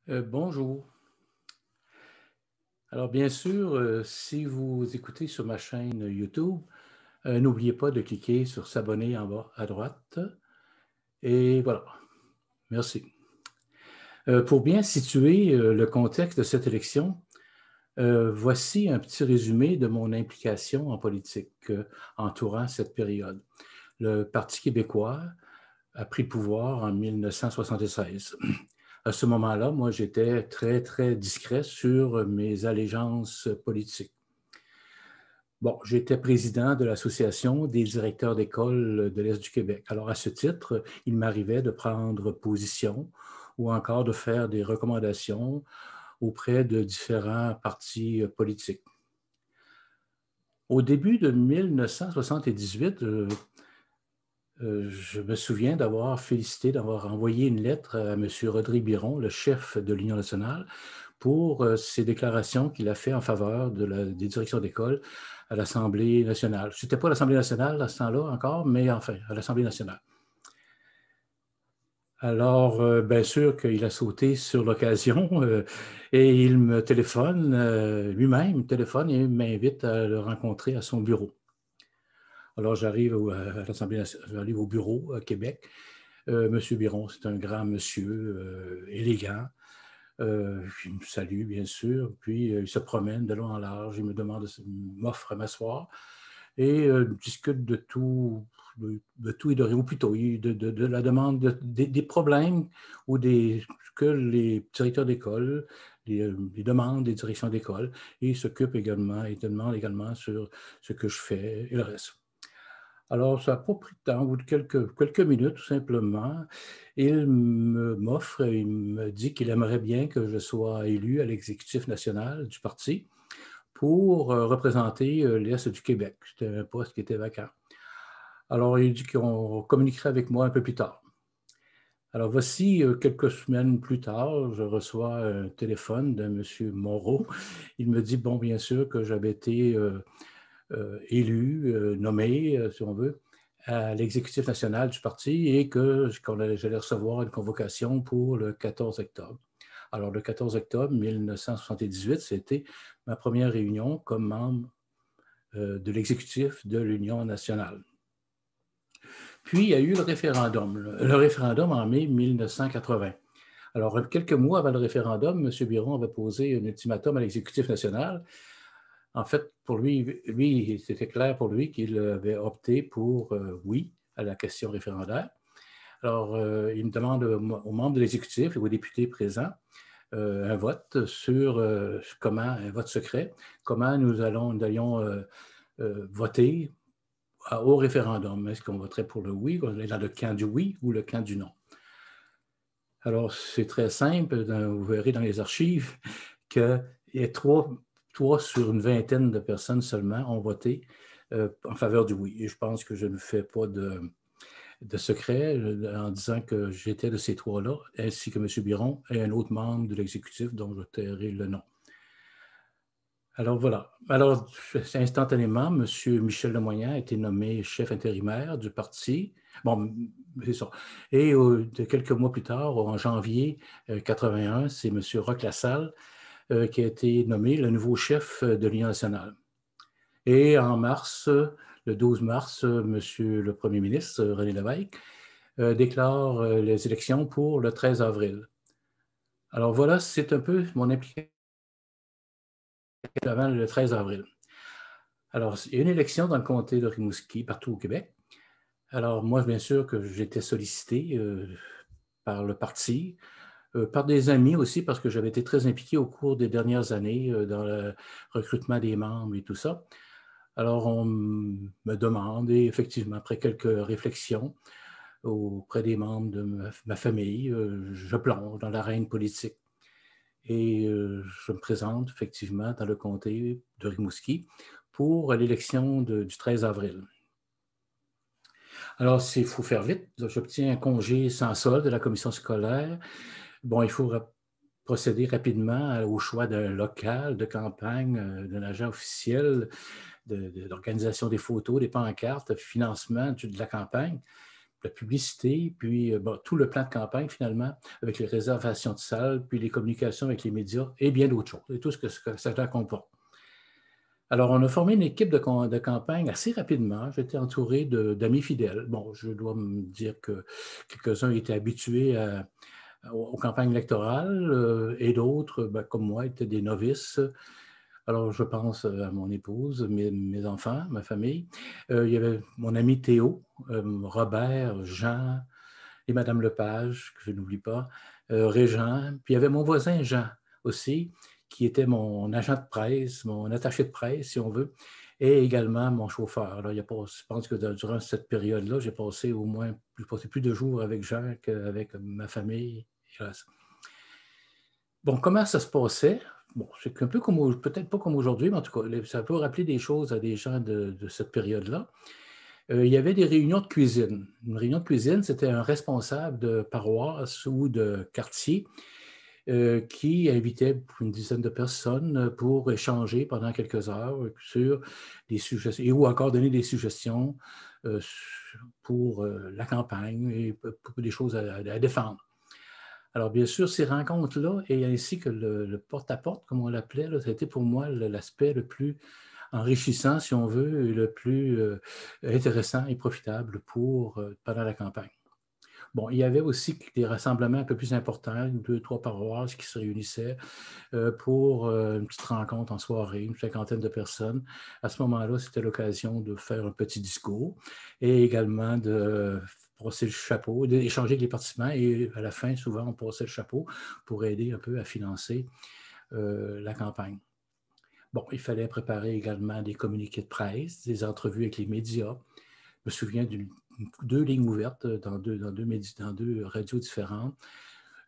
Bonjour. Alors, bien sûr, si vous écoutez sur ma chaîne YouTube, n'oubliez pas de cliquer sur s'abonner en bas à droite. Et voilà. Merci. Pour bien situer le contexte de cette élection, voici un petit résumé de mon implication en politique entourant cette période. Le Parti québécois a pris le pouvoir en 1976. À ce moment-là, moi, j'étais très, très discret sur mes allégeances politiques. Bon, j'étais président de l'Association des directeurs d'école de l'Est du Québec. Alors, à ce titre, il m'arrivait de prendre position ou encore de faire des recommandations auprès de différents partis politiques. Au début de 1978, je me souviens d'avoir envoyé une lettre à M. Rodrigue Biron, le chef de l'Union nationale, pour ses déclarations qu'il a faites en faveur des directions d'école à l'Assemblée nationale. Ce n'était pas l'Assemblée nationale à ce temps-là encore, mais enfin, à l'Assemblée nationale. Alors, bien sûr qu'il a sauté sur l'occasion et il me téléphone, lui-même téléphone et m'invite à le rencontrer à son bureau. Alors, j'arrive à l'Assemblée nationale, j'arrive au bureau à Québec. Monsieur Biron, c'est un grand monsieur, élégant. Il me salue, bien sûr, puis il se promène de long en large, il m'offre à m'asseoir et discute de tout et de rien, ou plutôt de la demande, des problèmes ou que les directeurs d'école, les demandes des directions d'école, et il s'occupe également, et demande également sur ce que je fais et le reste. Alors, ça n'a pas pris de temps, au bout de quelques minutes, tout simplement, il me dit qu'il aimerait bien que je sois élu à l'exécutif national du parti pour représenter l'Est du Québec. C'était un poste qui était vacant. Alors, il dit qu'on communiquerait avec moi un peu plus tard. Alors, voici quelques semaines plus tard, je reçois un téléphone de M. Moreau. Il me dit, bon, bien sûr, que j'avais été élu, nommé, si on veut, à l'exécutif national du parti et que j'allais recevoir une convocation pour le 14 octobre. Alors, le 14 octobre 1978, c'était ma première réunion comme membre de l'exécutif de l'Union nationale. Puis, il y a eu le référendum en mai 1980. Alors, quelques mois avant le référendum, M. Biron avait posé un ultimatum à l'exécutif national. En fait, pour lui, c'était clair pour lui qu'il avait opté pour oui à la question référendaire. Alors, il me demande aux membres de l'exécutif et aux députés présents un vote sur un vote secret, comment nous allions voter au référendum. Est-ce qu'on voterait pour le oui, on est dans le camp du oui ou le camp du non? Alors, c'est très simple, vous verrez dans les archives qu'il y a trois sur une vingtaine de personnes seulement ont voté en faveur du oui. Et je pense que je ne fais pas de secret en disant que j'étais de ces trois-là, ainsi que M. Biron et un autre membre de l'exécutif dont je tairai le nom. Alors voilà. Alors, instantanément, M. Michel Lemoyne a été nommé chef intérimaire du parti. Bon, c'est ça. Et quelques mois plus tard, en janvier 81, c'est M. Roch Lassalle qui a été nommé le nouveau chef de l'Union nationale. Et en mars, le 12 mars, M. le Premier ministre, René Lévesque, déclare les élections pour le 13 avril. Alors voilà, c'est un peu mon implication avant le 13 avril. Alors, il y a une élection dans le comté de Rimouski, partout au Québec. Alors, moi, bien sûr que j'étais sollicité par le parti, par des amis aussi, parce que j'avais été très impliqué au cours des dernières années dans le recrutement des membres et tout ça. Alors, on me demande, et effectivement, après quelques réflexions auprès des membres de ma famille, je plonge dans l'arène politique. Et je me présente effectivement dans le comté de Rimouski pour l'élection du 13 avril. Alors, il faut faire vite. J'obtiens un congé sans solde de la commission scolaire. Bon, il faut procéder rapidement au choix d'un local de campagne, d'un agent officiel, d'organisation des photos, des pancartes, financement de la campagne. la publicité, puis bon, tout le plan de campagne finalement, avec les réservations de salles, puis les communications avec les médias et bien d'autres choses, et tout ce que ça comporte. Alors, on a formé une équipe de campagne assez rapidement. J'étais entouré d'amis fidèles. Bon, je dois me dire que quelques-uns étaient habitués aux campagnes électorales et d'autres, ben, comme moi, étaient des novices. Alors, je pense à mon épouse, mes enfants, ma famille. Il y avait mon ami Théo, Robert, Jean et Madame Lepage, que je n'oublie pas, Régent. Puis il y avait mon voisin Jean aussi, qui était mon agent de presse, mon attaché de presse, si on veut, et également mon chauffeur. Alors, je pense que durant cette période-là, j'ai passé plus de jours avec Jean qu'avec ma famille. Bon, comment ça se passait? Bon, c'est un peu comme, peut-être pas comme aujourd'hui, mais en tout cas, ça peut rappeler des choses à des gens de cette période-là. Il y avait des réunions de cuisine. Une réunion de cuisine, c'était un responsable de paroisse ou de quartier qui invitait une dizaine de personnes pour échanger pendant quelques heures sur des suggestions, ou encore donner des suggestions pour la campagne et pour des choses à défendre. Alors, bien sûr, ces rencontres-là, et ainsi que le porte-à-porte, comme on l'appelait, ça a été pour moi l'aspect le plus enrichissant, si on veut, et le plus intéressant et profitable pendant la campagne. Bon, il y avait aussi des rassemblements un peu plus importants, 2, 3 paroisses qui se réunissaient pour une petite rencontre en soirée, une cinquantaine de personnes. À ce moment-là, c'était l'occasion de faire un petit discours et également de passer le chapeau, d'échanger avec les participants et à la fin, souvent, on passait le chapeau pour aider un peu à financer la campagne. Bon, il fallait préparer également des communiqués de presse, des entrevues avec les médias. Je me souviens d'une 2 lignes ouvertes dans deux radios différentes.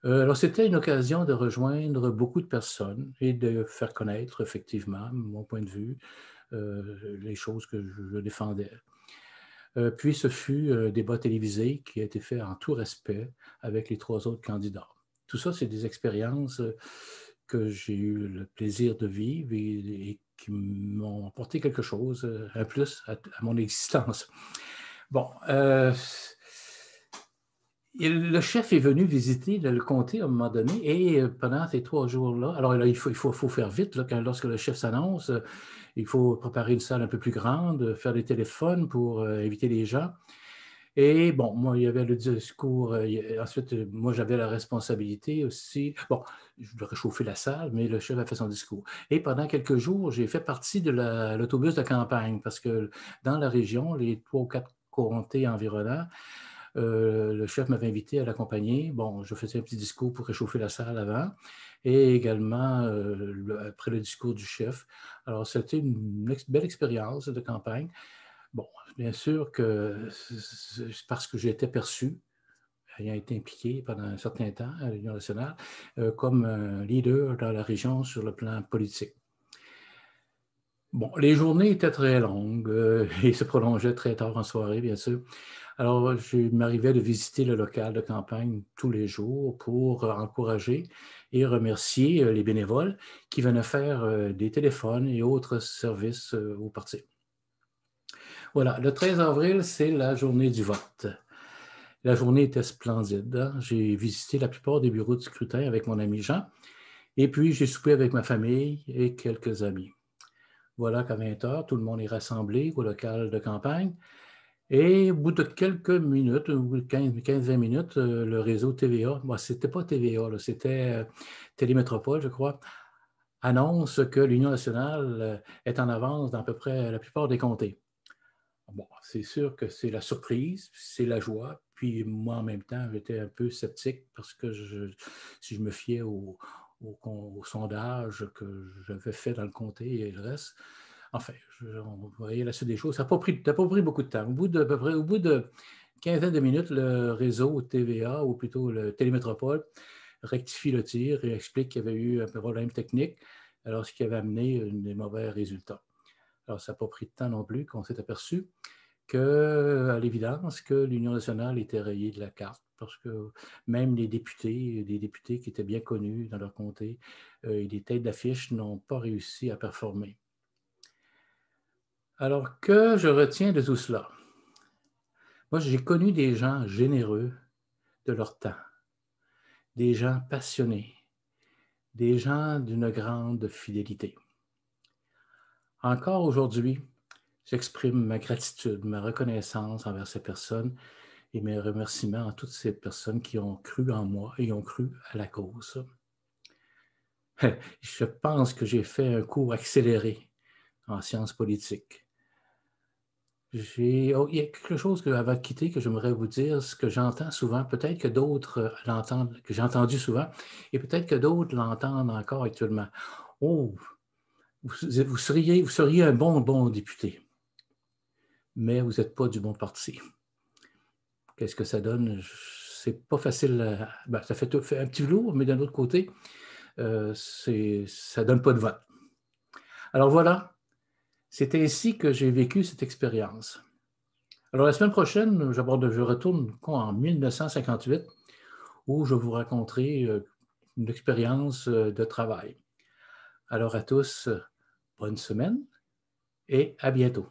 Alors, c'était une occasion de rejoindre beaucoup de personnes et de faire connaître, effectivement, mon point de vue, les choses que je défendais. Puis, ce fut un débat télévisé qui a été fait en tout respect avec les 3 autres candidats. Tout ça, c'est des expériences que j'ai eu le plaisir de vivre et qui m'ont apporté quelque chose, un plus à mon existence. Bon, le chef est venu visiter le comté à un moment donné et pendant ces 3 jours-là, alors là, il faut faire vite là, lorsque le chef s'annonce, il faut préparer une salle un peu plus grande, faire des téléphones pour inviter les gens. Et bon, moi, il y avait le discours. Ensuite, moi, j'avais la responsabilité aussi. Bon, je devrais chauffer la salle, mais le chef a fait son discours. Et pendant quelques jours, j'ai fait partie de l'autobus de campagne parce que dans la région, les 3 ou 4 comtés environnants, le chef m'avait invité à l'accompagner. Bon, je faisais un petit discours pour réchauffer la salle avant et également après le discours du chef. Alors, c'était une belle expérience de campagne. Bon, bien sûr que c'est parce que j'ai été perçu, ayant été impliqué pendant un certain temps à l'Union nationale, comme un leader dans la région sur le plan politique. Bon, les journées étaient très longues et se prolongeaient très tard en soirée, bien sûr. Alors, il m'arrivait de visiter le local de campagne tous les jours pour encourager et remercier les bénévoles qui venaient faire des téléphones et autres services au parti. Voilà, le 13 avril, c'est la journée du vote. La journée était splendide. Hein? J'ai visité la plupart des bureaux de scrutin avec mon ami Jean et puis j'ai soupé avec ma famille et quelques amis. Voilà qu'à 20 heures, tout le monde est rassemblé au local de campagne. Et au bout de quelques minutes, au bout de 15-20 minutes, le réseau TVA, bon, c'était pas TVA, c'était Télémétropole, je crois, annonce que l'Union nationale est en avance dans à peu près la plupart des comtés. Bon, c'est sûr que c'est la surprise, c'est la joie. Puis moi, en même temps, j'étais un peu sceptique parce que si je me fiais au sondage que j'avais fait dans le comté et le reste, enfin, on voyait la suite des choses. Ça n'a pas pris beaucoup de temps. Au bout de quinzaine de minutes, le réseau TVA, ou plutôt le Télémétropole, rectifie le tir et explique qu'il y avait eu un problème technique, alors ce qui avait amené des mauvais résultats. Alors, ça n'a pas pris de temps non plus qu'on s'est aperçu à l'évidence, que l'Union nationale était rayée de la carte parce que même des députés qui étaient bien connus dans leur comté et des têtes d'affiche n'ont pas réussi à performer. Alors, que je retiens de tout cela? Moi, j'ai connu des gens généreux de leur temps, des gens passionnés, des gens d'une grande fidélité. Encore aujourd'hui, j'exprime ma gratitude, ma reconnaissance envers ces personnes et mes remerciements à toutes ces personnes qui ont cru en moi et ont cru à la cause. Je pense que j'ai fait un cours accéléré en sciences politiques. Il y a quelque chose avant de quitter que j'aimerais vous dire, ce que j'entends souvent, peut-être que d'autres l'entendent, que j'ai entendu souvent, et peut-être que d'autres l'entendent encore actuellement. Oh, vous seriez un bon député, mais vous n'êtes pas du bon parti. Qu'est-ce que ça donne? C'est pas facile. Ça fait un petit lourd, mais d'un autre côté, ça ne donne pas de vote. Alors voilà, c'est ainsi que j'ai vécu cette expérience. Alors la semaine prochaine, je retourne en 1958 où je vous raconterai une expérience de travail. Alors à tous, bonne semaine et à bientôt.